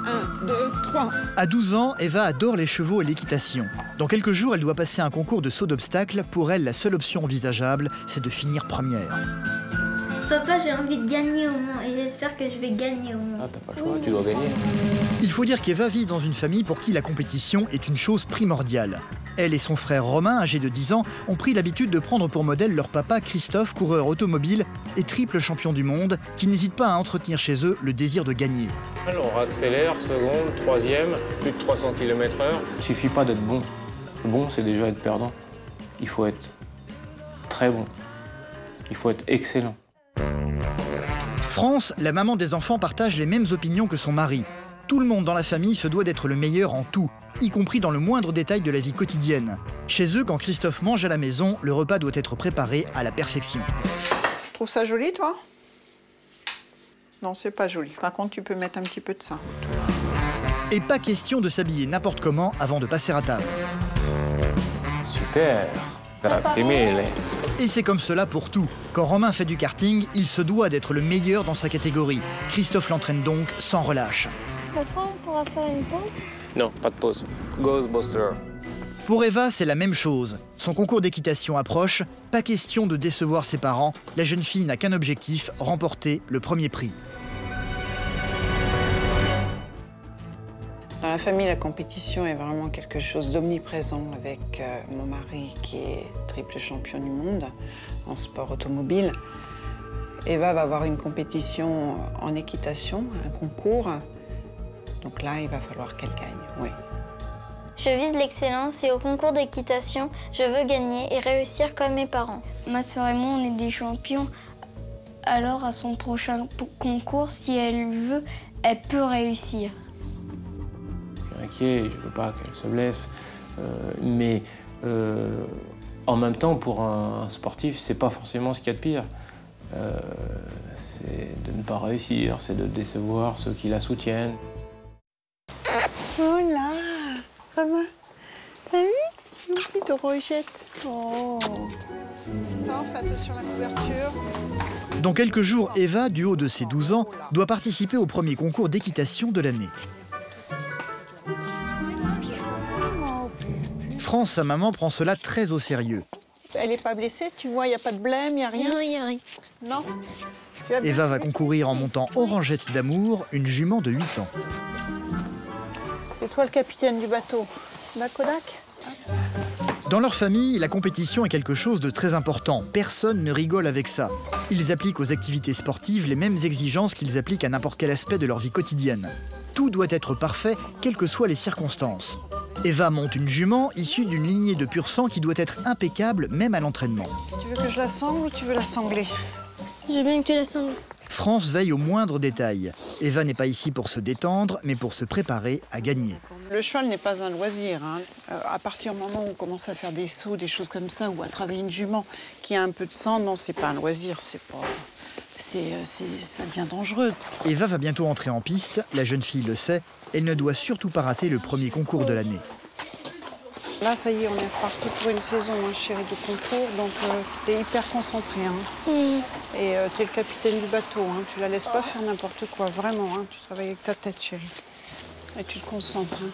1, 2, 3. À 12 ans, Eva adore les chevaux et l'équitation. Dans quelques jours, elle doit passer un concours de saut d'obstacles. Pour elle, la seule option envisageable, c'est de finir première. Papa, j'ai envie de gagner au moins et j'espère que je vais gagner au moins. Ah, t'as pas le choix, tu dois gagner. Il faut dire qu'Eva vit dans une famille pour qui la compétition est une chose primordiale. Elle et son frère Romain, âgé de 10 ans, ont pris l'habitude de prendre pour modèle leur papa Christophe, coureur automobile et triple champion du monde, qui n'hésite pas à entretenir chez eux le désir de gagner. On accélère, seconde, troisième, plus de 300 km/h. Il suffit pas d'être bon. Bon, c'est déjà être perdant. Il faut être très bon. Il faut être excellent. France, la maman des enfants, partage les mêmes opinions que son mari. Tout le monde dans la famille se doit d'être le meilleur en tout, y compris dans le moindre détail de la vie quotidienne. Chez eux, quand Christophe mange à la maison, le repas doit être préparé à la perfection. Tu trouves ça joli, toi? Non, c'est pas joli. Par contre, tu peux mettre un petit peu de ça. Et pas question de s'habiller n'importe comment avant de passer à table. Super. Grazie mille. Et c'est comme cela pour tout. Quand Romain fait du karting, il se doit d'être le meilleur dans sa catégorie. Christophe l'entraîne donc sans relâche. Papa, on pourra faire une pause? Non, pas de pause. Ghostbuster. Pour Eva, c'est la même chose. Son concours d'équitation approche. Pas question de décevoir ses parents. La jeune fille n'a qu'un objectif, remporter le premier prix. Dans la famille, la compétition est vraiment quelque chose d'omniprésent avec mon mari qui est triple champion du monde en sport automobile. Eva va avoir une compétition en équitation, un concours. Donc là, il va falloir qu'elle gagne, oui. Je vise l'excellence et au concours d'équitation, je veux gagner et réussir comme mes parents. Ma sœur et moi, on est des champions. Alors, à son prochain concours, si elle veut, elle peut réussir. Je suis inquiet, je veux pas qu'elle se blesse. Mais en même temps, pour un sportif, c'est pas forcément ce qu'il y a de pire. C'est de ne pas réussir, c'est de décevoir ceux qui la soutiennent. Oh là, Romain, t'as vu une petite rogette? Oh. Ça, fais attention à la couverture. Dans quelques jours, Eva, du haut de ses 12 ans, doit participer au premier concours d'équitation de l'année. France, sa maman, prend cela très au sérieux. Elle n'est pas blessée, tu vois, il n'y a pas de blême, il n'y a rien? Non, il n'y a rien. Non. Eva va concourir en montant Orangette d'Amour, une jument de 8 ans. C'est toi le capitaine du bateau. La Kodak? Dans leur famille, la compétition est quelque chose de très important. Personne ne rigole avec ça. Ils appliquent aux activités sportives les mêmes exigences qu'ils appliquent à n'importe quel aspect de leur vie quotidienne. Tout doit être parfait, quelles que soient les circonstances. Eva monte une jument issue d'une lignée de pur sang qui doit être impeccable même à l'entraînement. Tu veux que je la sangle ou tu veux la sangler? Je veux bien que tu la sangles. France veille au moindre détail. Eva n'est pas ici pour se détendre, mais pour se préparer à gagner. Le cheval n'est pas un loisir. Hein. À partir du moment où on commence à faire des sauts, des choses comme ça, ou à travailler une jument qui a un peu de sang, non, c'est pas un loisir, c'est pas... ça devient dangereux. Eva va bientôt entrer en piste, la jeune fille le sait, elle ne doit surtout pas rater le premier concours de l'année. Là, ça y est, on est reparti pour une saison, hein, chérie, de concours, donc t'es hyper concentrée. Hein. Et t'es le capitaine du bateau, hein. Tu la laisses pas faire n'importe quoi, vraiment. Hein. Tu travailles avec ta tête, chérie. Et tu te concentres. Hein.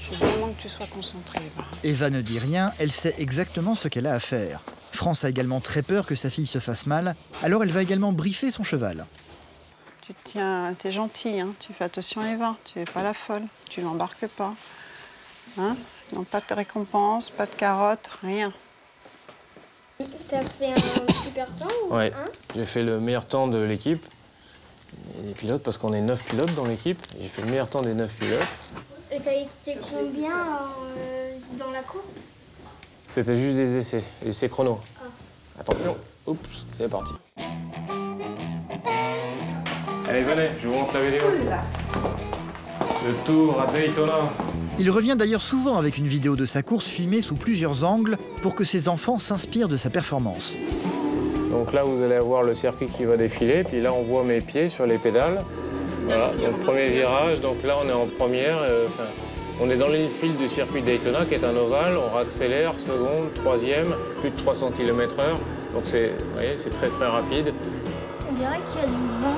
Je veux vraiment que tu sois concentrée, Eva. Eva ne dit rien, elle sait exactement ce qu'elle a à faire. France a également très peur que sa fille se fasse mal, alors elle va également briefer son cheval. Tu te tiens, t'es gentille, hein. Tu fais attention à Eva, tu n'es pas la folle, tu l'embarques pas. Hein? Non, pas de récompense, pas de carottes, rien. T'as fait un super temps ou Ouais, j'ai fait le meilleur temps de l'équipe, des pilotes, parce qu'on est 9 pilotes dans l'équipe. J'ai fait le meilleur temps des 9 pilotes. Et t'as été combien dans la course? C'était juste des essais chrono. Attention, oups, c'est parti. Allez, venez, je vous montre la vidéo. Le tour à Daytona. Il revient d'ailleurs souvent avec une vidéo de sa course filmée sous plusieurs angles pour que ses enfants s'inspirent de sa performance. Donc là, vous allez avoir le circuit qui va défiler, puis là, on voit mes pieds sur les pédales. Voilà, donc premier virage, donc là, on est en première. On est dans l'infield du circuit Daytona, qui est un ovale. On accélère, seconde, troisième, plus de 300 km/h. Donc vous voyez, c'est très très rapide. On dirait qu'il y a du vent.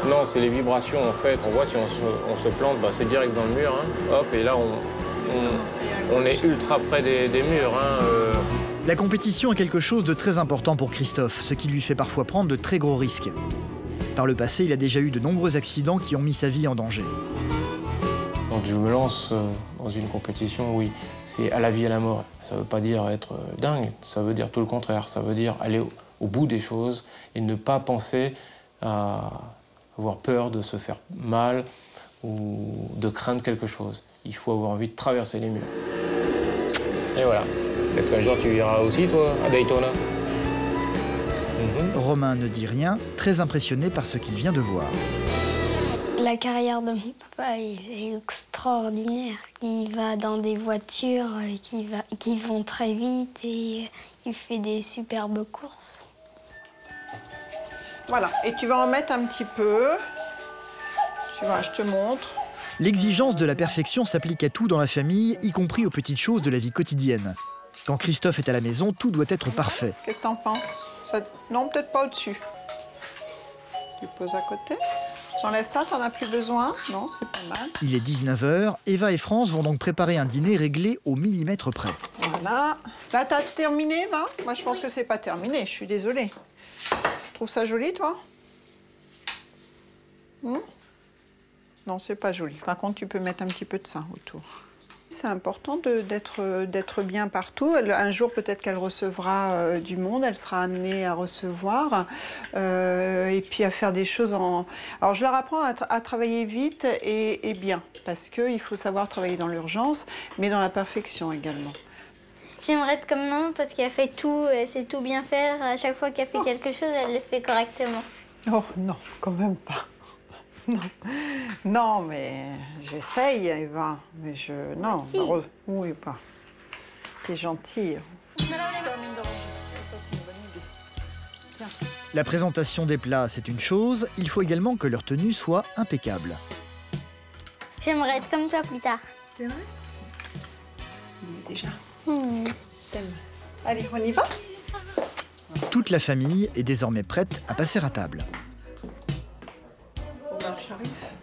Non, c'est les vibrations en fait. On voit si on se plante, bah, c'est direct dans le mur. Hein. Hop, et là on est ultra près des murs. Hein. La compétition est quelque chose de très important pour Christophe, ce qui lui fait parfois prendre de très gros risques. Par le passé, il a déjà eu de nombreux accidents qui ont mis sa vie en danger. Quand je me lance dans une compétition, oui, c'est à la vie et à la mort. Ça ne veut pas dire être dingue, ça veut dire tout le contraire. Ça veut dire aller au bout des choses et ne pas penser à avoir peur de se faire mal ou de craindre quelque chose. Il faut avoir envie de traverser les murs. Et voilà. Peut-être qu'un jour tu iras aussi, toi, à Daytona. Romain ne dit rien, très impressionné par ce qu'il vient de voir. La carrière de mon papa est extraordinaire. Il va dans des voitures qui vont très vite et il fait des superbes courses. Voilà, et tu vas en mettre un petit peu. Tu vois, je te montre. L'exigence de la perfection s'applique à tout dans la famille, y compris aux petites choses de la vie quotidienne. Quand Christophe est à la maison, tout doit être parfait. Qu'est-ce que t'en penses? Non, peut-être pas au-dessus. Tu poses à côté. J'enlève ça, t'en as plus besoin? Non, c'est pas mal. Il est 19h, Eva et France vont donc préparer un dîner réglé au millimètre près. Voilà. Là, t'as terminé, Eva? Moi, je pense que c'est pas terminé, je suis désolée. Tu trouves ça joli, toi? Non, c'est pas joli. Par contre, tu peux mettre un petit peu de ça autour. C'est important d'être bien partout. Un jour, peut-être qu'elle recevra du monde, elle sera amenée à recevoir et puis à faire des choses en... Alors, je leur apprends à travailler vite et bien, parce qu'il faut savoir travailler dans l'urgence, mais dans la perfection également. J'aimerais être comme maman parce qu'elle fait tout, elle sait tout bien faire. À chaque fois qu'elle fait quelque chose, elle le fait correctement. Oh non, quand même pas. Non, non, mais j'essaye, Eva. Mais je... Non, si. Oui, pas. T'es gentille. Je termine de ranger. Ça, c'est une bonne idée. Tiens. La présentation des plats, c'est une chose. Il faut également que leur tenue soit impeccable. J'aimerais être comme toi plus tard. C'est vrai? Mais déjà. T'aimes. Allez, on y va? Toute la famille est désormais prête à passer à table.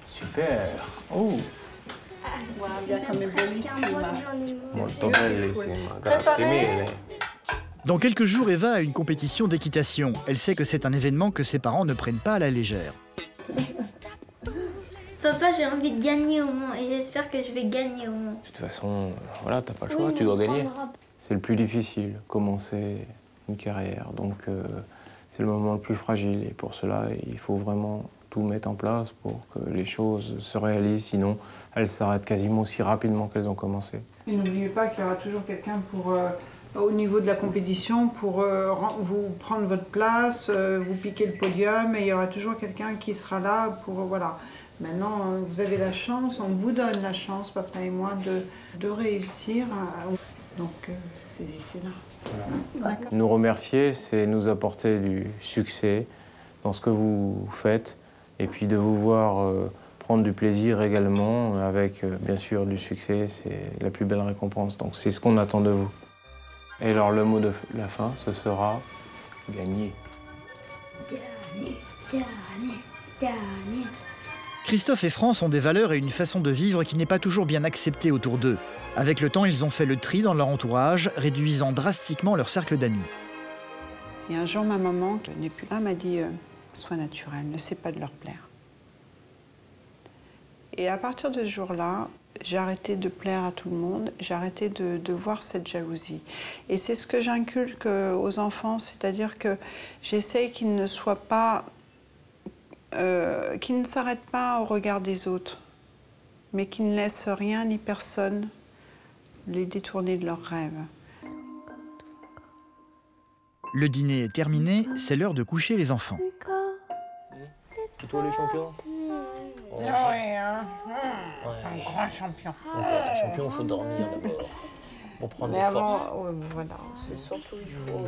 Super. Oh. Guarda come bellissima. Molto bellissima. Grazie mille. Dans quelques jours, Eva a une compétition d'équitation. Elle sait que c'est un événement que ses parents ne prennent pas à la légère. Papa, j'ai envie de gagner au Mans et j'espère que je vais gagner au Mans. De toute façon, voilà, t'as pas le choix, tu dois gagner. C'est le plus difficile, commencer une carrière. Donc, c'est le moment le plus fragile. Et pour cela, il faut vraiment tout mettre en place pour que les choses se réalisent. Sinon, elles s'arrêtent quasiment aussi rapidement qu'elles ont commencé. Et n'oubliez pas qu'il y aura toujours quelqu'un pour, au niveau de la compétition, pour vous prendre votre place, vous piquer le podium. Et il y aura toujours quelqu'un qui sera là pour, voilà. Maintenant, vous avez la chance, on vous donne la chance, papa et moi, de réussir. Donc, saisissez-la. Voilà. Nous remercier, c'est nous apporter du succès dans ce que vous faites et puis de vous voir prendre du plaisir également avec, bien sûr, du succès. C'est la plus belle récompense. Donc, c'est ce qu'on attend de vous. Et alors, le mot de la fin, ce sera gagner. Gagner, gagner, gagner. Christophe et France ont des valeurs et une façon de vivre qui n'est pas toujours bien acceptée autour d'eux. Avec le temps, ils ont fait le tri dans leur entourage, réduisant drastiquement leur cercle d'amis. Et un jour, ma maman, qui n'est plus là, m'a dit « Sois naturel, ne sais pas de leur plaire ». Et à partir de ce jour-là, j'ai arrêté de plaire à tout le monde, j'ai arrêté de voir cette jalousie. Et c'est ce que j'inculque aux enfants, c'est-à-dire que j'essaye qu'ils ne soient pas... qu'ils ne s'arrêtent pas au regard des autres, mais qu'ils ne laissent rien ni personne les détourner de leurs rêves. Le dîner est terminé, c'est l'heure de coucher les enfants. C'est toi les champions? Oui, hein. Un grand champion. Pour être champion, il faut dormir d'abord, pour prendre des forces. Voilà, c'est surtout il faut...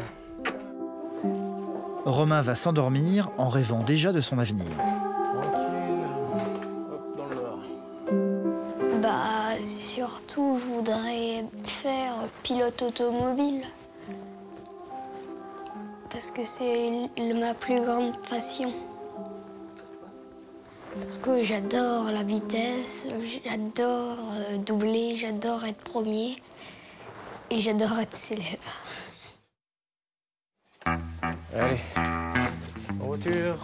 Romain va s'endormir en rêvant déjà de son avenir. Tranquille, hop, dans le noir. Bah, surtout, je voudrais faire pilote automobile. Parce que c'est ma plus grande passion. Parce que j'adore la vitesse, j'adore doubler, j'adore être premier et j'adore être célèbre. Allez, en voiture.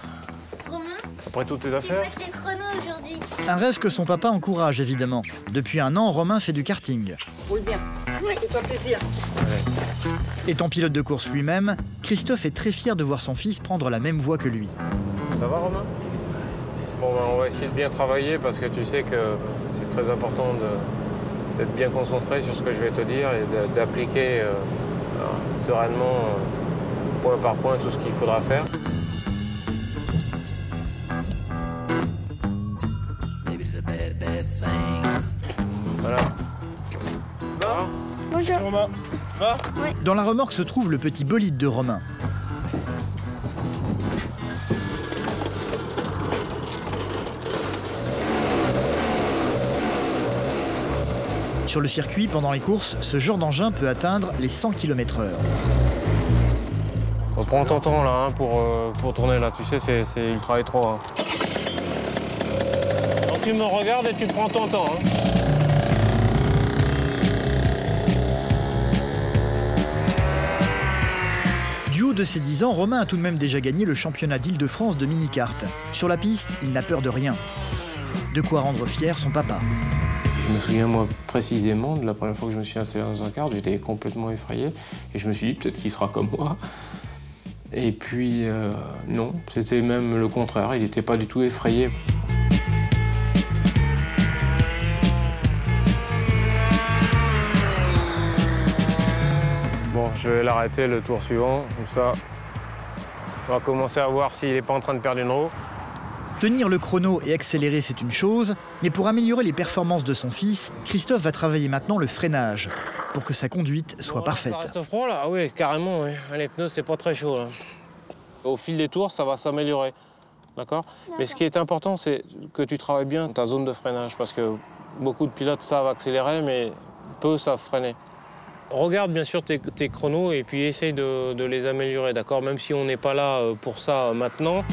Romain, Après toutes tes affaires. je vais mettre les chronos aujourd'hui. Un rêve que son papa encourage évidemment. Depuis un an, Romain fait du karting. Roule bien. Oui. Fais-toi plaisir. Étant pilote de course lui-même, Christophe est très fier de voir son fils prendre la même voie que lui. Ça va, Romain? Bon, ben, on va essayer de bien travailler parce que tu sais que c'est très important d'être bien concentré sur ce que je vais te dire et d'appliquer sereinement, point par point, tout ce qu'il faudra faire. Voilà. Ça va? Bonjour. Romain, ça va? Dans la remorque se trouve le petit bolide de Romain. Sur le circuit, pendant les courses, ce genre d'engin peut atteindre les 100 km/h. Prends ton temps là pour tourner là, tu sais, c'est ultra étroit. Hein. Donc tu me regardes et tu prends ton temps. Hein. Du haut de ses 10 ans, Romain a tout de même déjà gagné le championnat d'Île-de-France de mini-kart. Sur la piste, il n'a peur de rien. De quoi rendre fier son papa. Je me souviens, moi, précisément, de la première fois que je me suis installé dans un kart, j'étais complètement effrayé. Et je me suis dit, peut-être qu'il sera comme moi. Et puis, non, c'était même le contraire. Il n'était pas du tout effrayé. Bon, je vais l'arrêter le tour suivant, comme ça. On va commencer à voir s'il n'est pas en train de perdre une roue. Tenir le chrono et accélérer, c'est une chose, mais pour améliorer les performances de son fils, Christophe va travailler maintenant le freinage, pour que sa conduite soit parfaite. Ça reste froid là? Ah oui, carrément, oui. Les pneus, c'est pas très chaud là. Au fil des tours, ça va s'améliorer, d'accord? Mais ce qui est important, c'est que tu travailles bien ta zone de freinage, parce que beaucoup de pilotes savent accélérer, mais peu savent freiner. Regarde bien sûr tes chronos et puis essaye de les améliorer, d'accord? Même si on n'est pas là pour ça maintenant.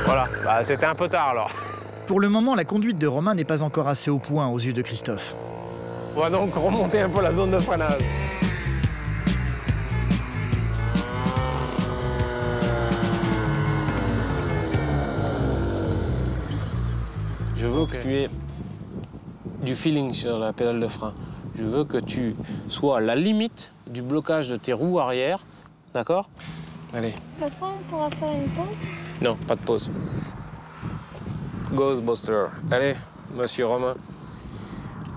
Voilà, bah, c'était un peu tard alors. Pour le moment, la conduite de Romain n'est pas encore assez au point aux yeux de Christophe. On va donc remonter un peu la zone de freinage. Je veux que tu aies du feeling sur la pédale de frein. Je veux que tu sois à la limite du blocage de tes roues arrière, d'accord? Allez. Papa, on pourra faire une pause? Non, pas de pause. Ghostbuster. Allez, monsieur Romain.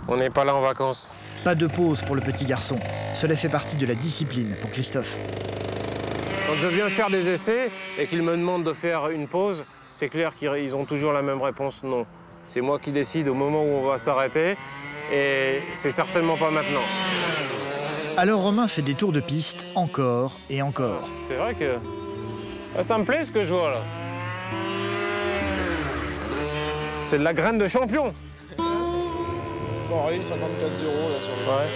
On n'est pas là en vacances. Pas de pause pour le petit garçon. Cela fait partie de la discipline pour Christophe. Quand je viens faire des essais et qu'ils me demandent de faire une pause, c'est clair qu'ils ont toujours la même réponse, non. C'est moi qui décide au moment où on va s'arrêter et c'est certainement pas maintenant. Alors Romain fait des tours de piste encore et encore. C'est vrai que ça me plaît ce que je vois là. C'est de la graine de champion. Pareil, 54-0 là sur le... Ouais.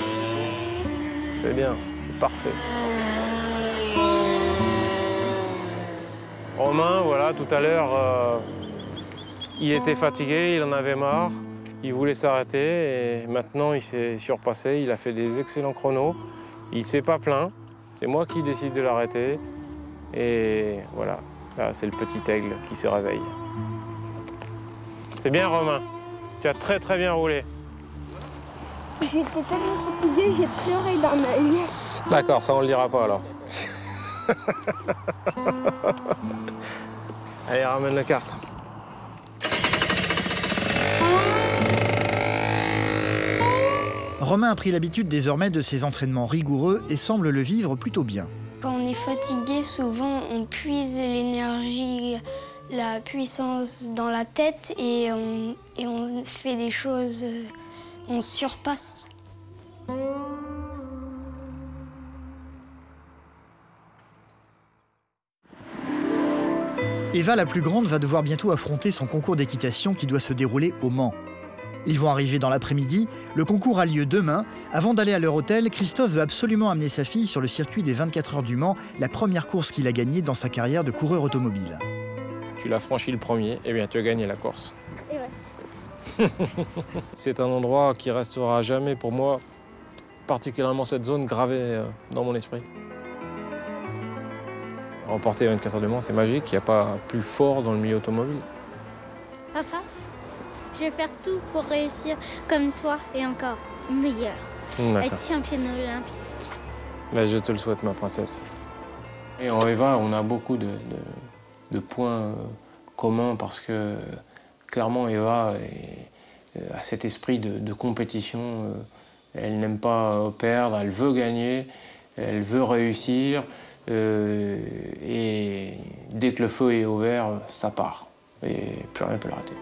C'est bien, c'est parfait. Romain, voilà, tout à l'heure, il était fatigué, il en avait marre, il voulait s'arrêter et maintenant il s'est surpassé, il a fait des excellents chronos. Il ne s'est pas plaint, c'est moi qui décide de l'arrêter. Et voilà, là c'est le petit aigle qui se réveille. C'est bien Romain, tu as très très bien roulé. J'étais tellement fatiguée, j'ai pleuré dans ma vie. D'accord, ça on le dira pas alors. Allez, ramène la carte. Romain a pris l'habitude désormais de ses entraînements rigoureux et semble le vivre plutôt bien. Quand on est fatigué, souvent on puise l'énergie, la puissance dans la tête et on fait des choses, on surpasse. Eva, la plus grande, va devoir bientôt affronter son concours d'équitation qui doit se dérouler au Mans. Ils vont arriver dans l'après-midi, le concours a lieu demain. Avant d'aller à leur hôtel, Christophe veut absolument amener sa fille sur le circuit des 24 heures du Mans, la première course qu'il a gagnée dans sa carrière de coureur automobile. Tu l'as franchi le premier, eh bien tu as gagné la course. Et ouais. C'est un endroit qui restera à jamais pour moi, particulièrement cette zone gravée dans mon esprit. Remporter 24 heures du Mans, c'est magique, il n'y a pas plus fort dans le milieu automobile. Papa, je vais faire tout pour réussir comme toi et encore meilleur. Être championne olympique. Ben, je te le souhaite, ma princesse. Et en Eva, on a beaucoup de points communs parce que clairement, Eva a cet esprit de compétition. Elle n'aime pas perdre, elle veut gagner, elle veut réussir. Et dès que le feu est ouvert, ça part. Et plus rien ne peut l'arrêter.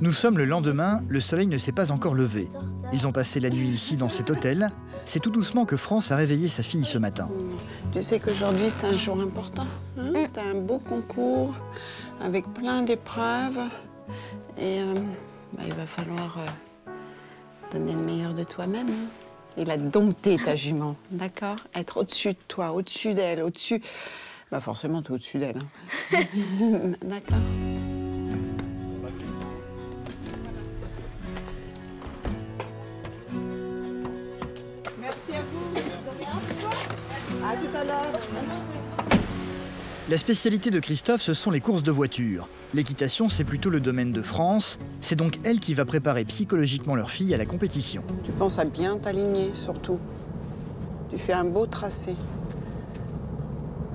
Nous sommes le lendemain, le soleil ne s'est pas encore levé. Ils ont passé la nuit ici dans cet hôtel. C'est tout doucement que France a réveillé sa fille ce matin. Tu sais qu'aujourd'hui c'est un jour important. Hein? Tu as un beau concours avec plein d'épreuves. Et il va falloir donner le meilleur de toi-même. Hein? Et la dompter ta jument, d'accord? Être au-dessus de toi, au-dessus d'elle, au-dessus... Bah forcément, tu es au-dessus d'elle. Hein? D'accord. Merci à vous. À tout à l'heure. La spécialité de Christophe, ce sont les courses de voitures. L'équitation, c'est plutôt le domaine de France. C'est donc elle qui va préparer psychologiquement leur fille à la compétition. Tu penses à bien t'aligner, surtout. Tu fais un beau tracé.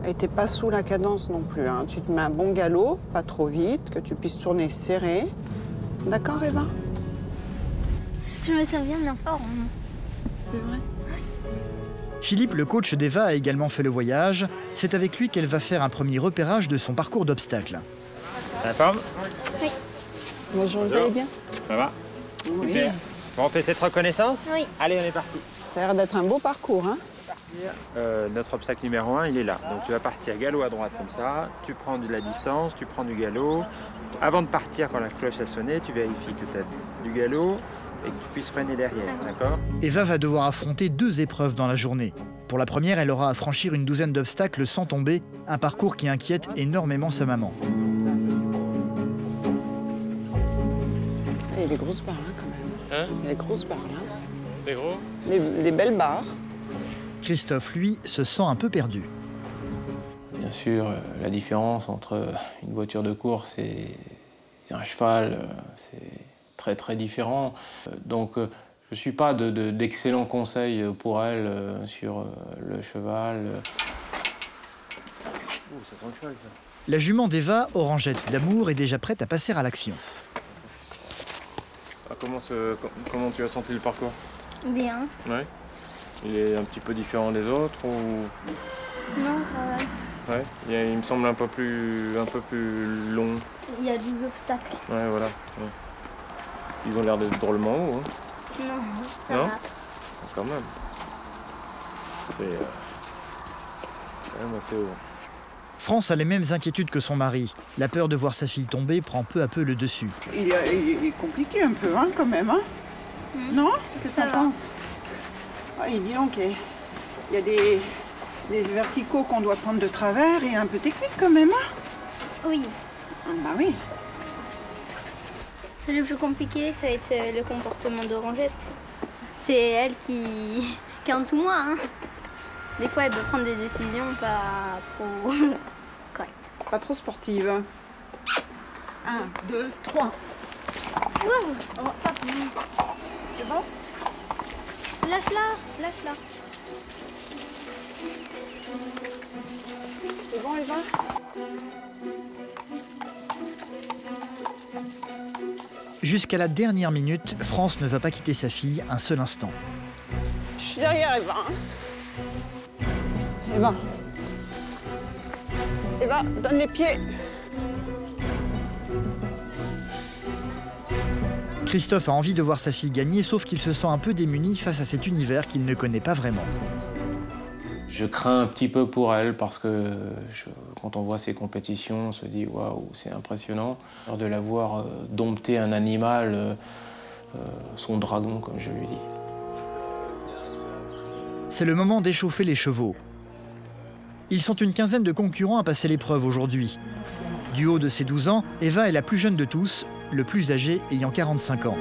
Et t'es pas sous la cadence non plus. Hein. Tu te mets un bon galop, pas trop vite, que tu puisses tourner serré. D'accord, Eva? Je me sens bien forme. C'est vrai. Philippe, le coach d'Eva, a également fait le voyage. C'est avec lui qu'elle va faire un premier repérage de son parcours d'obstacles. La forme? Oui. Bonjour, vous allez bien? Ça va? Oui. Super. Bon, on fait cette reconnaissance? Oui. Allez, on est parti. Ça a l'air d'être un beau parcours, hein? Notre obstacle numéro 1, il est là. Donc tu vas partir galop à droite comme ça, tu prends de la distance, tu prends du galop. Avant de partir, quand la cloche a sonné, tu vérifies que tu as du galop et que tu puisses freiner derrière, d'accord? Eva va devoir affronter 2 épreuves dans la journée. Pour la première, elle aura à franchir une douzaine d'obstacles sans tomber, un parcours qui inquiète énormément sa maman. Il y a des grosses barres, hein, quand même. Hein? Il y a des grosses barres, là. C'est gros? Des belles barres. Christophe, lui, se sent un peu perdu. Bien sûr, la différence entre une voiture de course et un cheval, c'est très très différent. Donc je ne suis pas d'excellents conseils pour elle sur le cheval. Oh, ça sent le cheval, ça. La jument d'Eva, Orangette d'amour, est déjà prête à passer à l'action. Ah, comment tu as senti le parcours? Bien. Ouais. Il est un petit peu différent des autres ou... Non, Ouais, il me semble un peu plus long. il y a 12 obstacles. Ouais, voilà. Ouais. Ils ont l'air d'être drôlement hauts. Hein. Non, ça Non? va. Quand même. C'est quand même assez haut. France a les mêmes inquiétudes que son mari. La peur de voir sa fille tomber prend peu à peu le dessus. Il est compliqué un peu, hein, quand même, hein? Non? Qu'est-ce que Ça t'en va. penses? Ouais, dis donc, il y a des verticaux qu'on doit prendre de travers et un peu technique quand même, hein? Oui. Ah, bah oui. Le plus compliqué, ça va être le comportement d'Orangette. C'est elle qui est en dessous de moi. Hein. Des fois, elle peut prendre des décisions pas trop correctes. Pas trop sportive. 1, 2, 3. Wow. Oh, pas plus. C'est bon? Lâche-la, lâche-la. C'est bon, Eva? Jusqu'à la dernière minute, France ne va pas quitter sa fille un seul instant. Je suis derrière Eva. Hein. Eva. Eva, donne les pieds. Christophe a envie de voir sa fille gagner, sauf qu'il se sent un peu démuni face à cet univers qu'il ne connaît pas vraiment. Je crains un petit peu pour elle parce que quand on voit ces compétitions, on se dit waouh, c'est impressionnant. De la voir dompter un animal, son dragon, comme je lui dis. C'est le moment d'échauffer les chevaux. Ils sont une quinzaine de concurrents à passer l'épreuve aujourd'hui. Du haut de ses 12 ans, Eva est la plus jeune de tous, le plus âgé ayant 45 ans.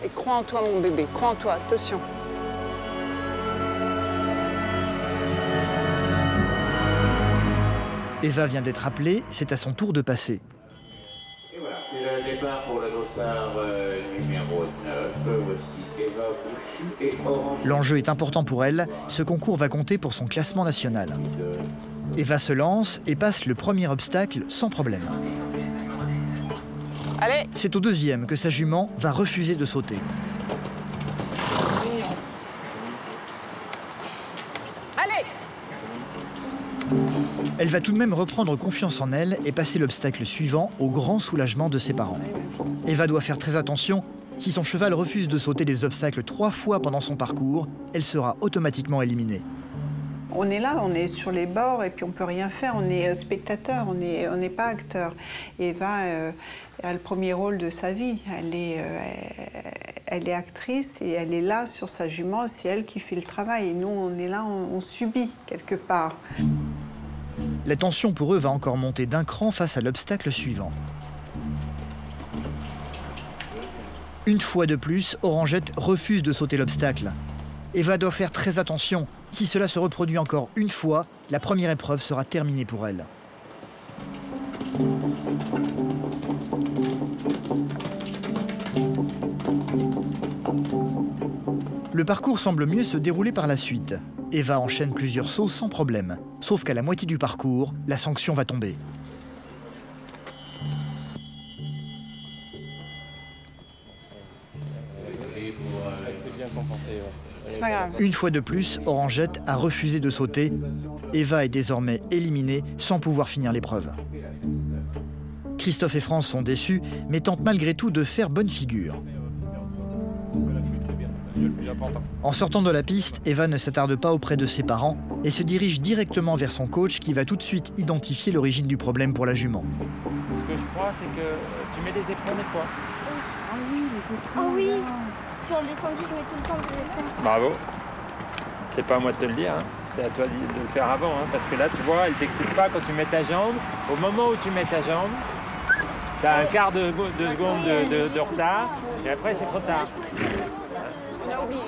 Et crois en toi, mon bébé, crois en toi, attention. Eva vient d'être appelée, c'est à son tour de passer. Et voilà, c'est le départ pour le dossard numéro 9. Voici Eva Bouchu et Orange. L'enjeu est important pour elle, ce concours va compter pour son classement national. Eva se lance et passe le premier obstacle sans problème. Allez! C'est au deuxième que sa jument va refuser de sauter. Allez! Elle va tout de même reprendre confiance en elle et passer l'obstacle suivant au grand soulagement de ses parents. Eva doit faire très attention. Si son cheval refuse de sauter les obstacles 3 fois pendant son parcours, elle sera automatiquement éliminée. On est là, on est sur les bords et puis on peut rien faire. On est spectateur, on n'est pas acteur. Eva a le premier rôle de sa vie. Elle est actrice et elle est là sur sa jument. C'est elle qui fait le travail. Et nous, on est là, on subit quelque part. La tension pour eux va encore monter d'un cran face à l'obstacle suivant. Une fois de plus, Orangette refuse de sauter l'obstacle. Eva doit faire très attention. Si cela se reproduit encore une fois, la première épreuve sera terminée pour elle. Le parcours semble mieux se dérouler par la suite. Eva enchaîne plusieurs sauts sans problème. Sauf qu'à la moitié du parcours, la sanction va tomber. Une fois de plus, Orangette a refusé de sauter. Eva est désormais éliminée sans pouvoir finir l'épreuve. Christophe et France sont déçus, mais tentent malgré tout de faire bonne figure. En sortant de la piste, Eva ne s'attarde pas auprès de ses parents et se dirige directement vers son coach qui va tout de suite identifier l'origine du problème pour la jument. Ce que je crois, c'est que tu mets des éperons des fois. Ah oui, les éperons. Ah oui, sur le descendis, je mets tout le temps des éperons. Bravo. C'est pas à moi de te le dire, hein. C'est à toi de le faire avant, hein. Parce que là, tu vois, elle t'écoute pas quand tu mets ta jambe. Au moment où tu mets ta jambe, tu as un quart de seconde de retard et après, c'est trop tard. On a oublié.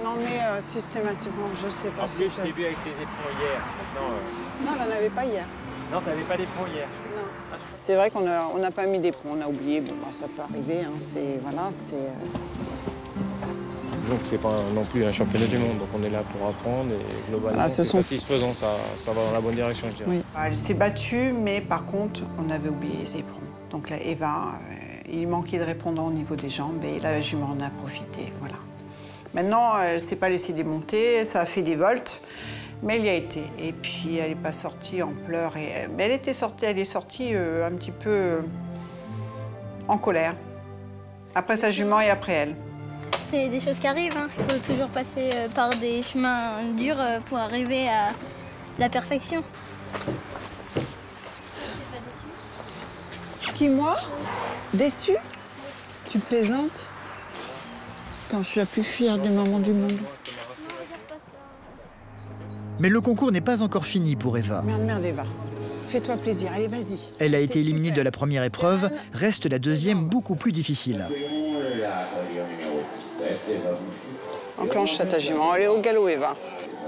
On en met systématiquement, je sais pas si c'est... En plus, je t'ai vu avec tes éperons hier. Non, on n'en avait pas hier. Non, tu n'avais pas d'éperons hier. Non. C'est vrai qu'on n'a pas mis d'éperons, on a oublié. Bon, bah, ça peut arriver, hein. Donc c'est pas non plus un championnat du monde, donc on est là pour apprendre et globalement c'est satisfaisant, ça va dans la bonne direction, je dirais. Oui. Elle s'est battue, mais par contre, on avait oublié les éperons. Donc là, Eva, il manquait de répondant au niveau des jambes et la jument en a profité, voilà. Maintenant, elle ne s'est pas laissée démonter, ça a fait des volts, mais elle y a été. Et puis, elle n'est pas sortie en pleurs. Mais elle est sortie un petit peu en colère. Après sa jument et après elle. C'est des choses qui arrivent, hein. Il faut toujours passer par des chemins durs pour arriver à la perfection. Qui, moi? Déçue? Tu plaisantes? Attends, je suis la plus fière des mamans du monde. Mais le concours n'est pas encore fini pour Eva. Merde, Eva. Fais-toi plaisir, allez, vas-y. Elle a été éliminée de la première épreuve, reste la deuxième beaucoup plus difficile. Enclenche ta jument, allez au galop, Eva.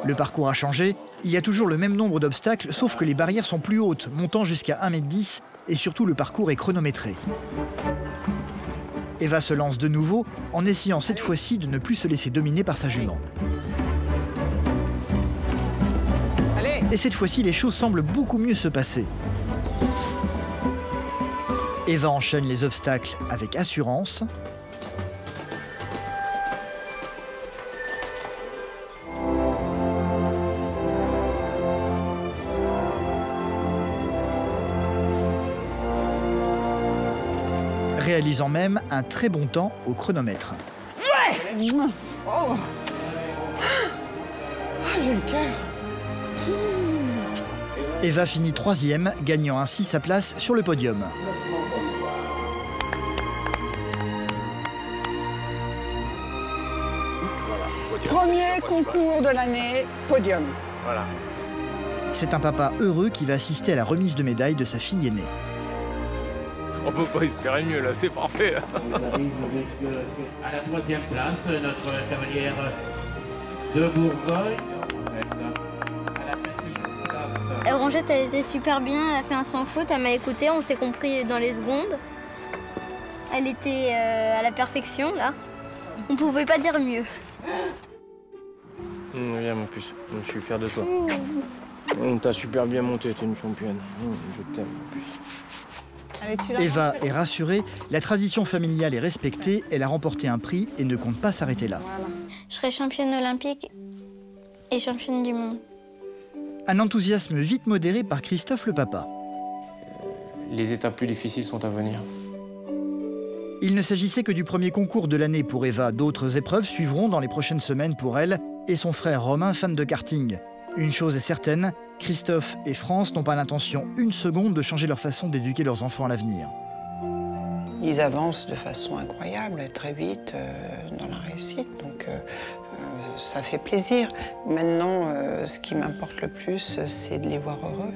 Le parcours a changé, il y a toujours le même nombre d'obstacles, sauf que les barrières sont plus hautes, montant jusqu'à 1,10 m, et surtout le parcours est chronométré. Eva se lance de nouveau, en essayant cette fois-ci de ne plus se laisser dominer par sa jument. Allez. Et cette fois-ci, les choses semblent beaucoup mieux se passer. Eva enchaîne les obstacles avec assurance. Réalisant même un très bon temps au chronomètre. Ouais. Oh. j'ai le cœur. Eva finit 3e, gagnant ainsi sa place sur le podium. Premier concours de l'année, podium. Voilà. C'est un papa heureux qui va assister à la remise de médaille de sa fille aînée. On peut pas espérer mieux là, c'est parfait. À la 3e place, notre cavalière de Bourgogne. Rangette, elle était super bien, elle a fait un sans faute, elle m'a écouté, on s'est compris dans les secondes. Elle était à la perfection là. On pouvait pas dire mieux. Viens mon puce, je suis fier de toi. On t'a super bien monté, t'es une championne. Je t'aime mon puce. Eva est rassurée, la tradition familiale est respectée, elle a remporté un prix et ne compte pas s'arrêter là. Voilà. Je serai championne olympique et championne du monde. Un enthousiasme vite modéré par Christophe le papa. Les étapes plus difficiles sont à venir. Il ne s'agissait que du premier concours de l'année pour Eva. D'autres épreuves suivront dans les prochaines semaines pour elle et son frère Romain, fan de karting. Une chose est certaine, Christophe et France n'ont pas l'intention une seconde de changer leur façon d'éduquer leurs enfants à l'avenir. Ils avancent de façon incroyable, très vite dans la réussite, donc ça fait plaisir. Maintenant, ce qui m'importe le plus, c'est de les voir heureux.